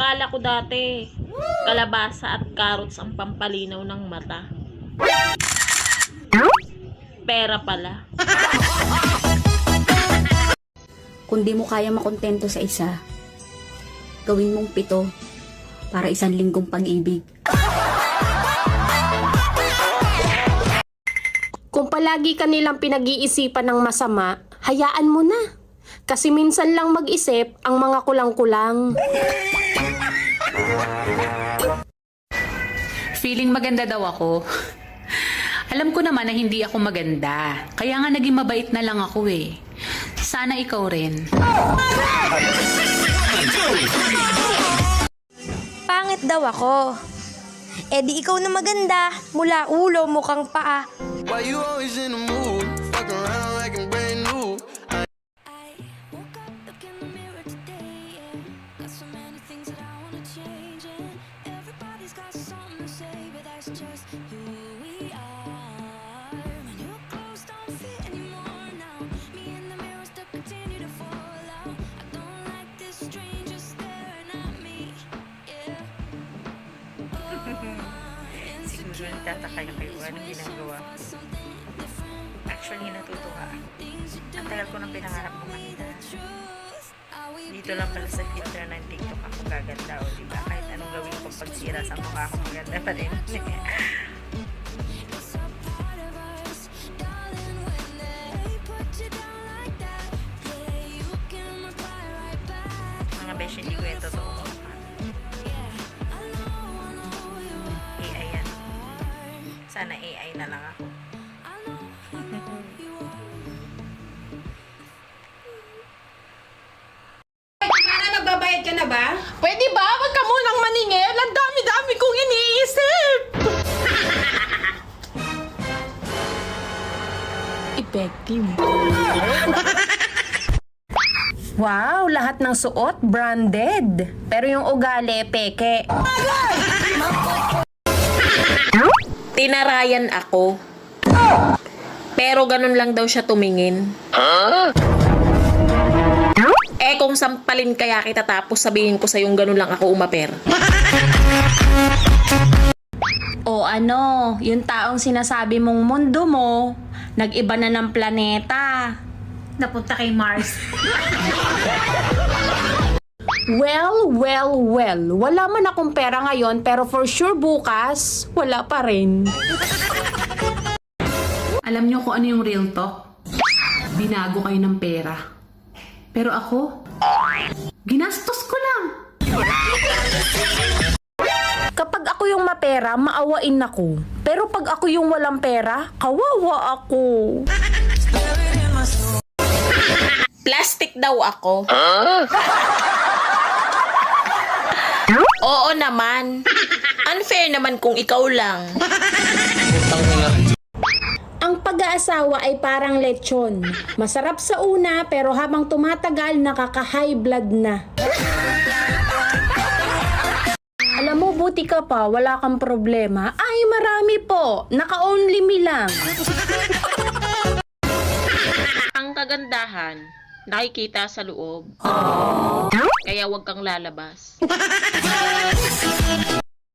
Akala ko dati, kalabasa at carrots ang pampalinaw ng mata. Pera pala. Kung di mo kaya makontento sa isa, gawin mong 7 para 1 linggong pag-ibig. Kung palagi ka nilang pinag-iisipan ng masama, hayaan mo na. Kasi minsan lang mag-isip ang mga kulang-kulang. Feeling maganda daw ako. Alam ko naman na hindi ako maganda. Kaya nga naging mabait na lang ako eh. Sana ikaw rin. Pangit daw ako. Eh di ikaw na maganda, mula ulo mukhang paa. Why you always in the mood? Fuck around like I'm brand new. I woke up, look in the mirror today, yeah. Got so many things that I wanna change, and everybody's got something to say, but that's just who we are. My new clothes don't fit anymore now. Me and the mirror still continue to fall out. I don't like this stranger staring at me, yeah. Siguro nagtataka na kayo anong ginagawa. Actually, natutuwa. Ang tagal ko nang pinangarap ko kanina. Dito lang pala sa filter ng TikTok ako gaganda, o diba? Kahit anong gawin ko pagsira sa mukha ko, maganda pa rin. Mga besh, hindi ko ito to. AI yan. Sana AI na lang ako. Magbabayad ka na ba? Pwede ba? Wag ka munang maningil. Ang dami-dami kong iniisip. Effective. Wow, lahat ng suot branded. Pero yung ugali, peke. Tinarayan ako. Pero ganun lang daw siya tumingin. Eh kung sampalin kaya kita tapos sabihin ko sa yung ganun lang ako umaper. O ano, yung taong sinasabi mong mundo mo, nag-iba na ng planeta. Napunta kay Mars. Well. Wala man akong pera ngayon, pero for sure bukas, wala pa rin. Alam niyo kung ano yung real talk? Binago kayo ng pera. Pero ako, ginastos ko lang. Kapag ako yung mapera, maawain ako. Pero pag ako yung walang pera, kawawa ako. Plastic daw ako. Oo naman. Unfair naman kung ikaw lang. Ang pag-aasawa ay parang lechon. Masarap sa una, pero habang tumatagal, nakaka-high blood na. Alam mo, buti ka pa, wala kang problema. Ay, marami po. Naka-only me lang. Ang kagandahan, nakikita sa loob. Kaya huwag kang lalabas.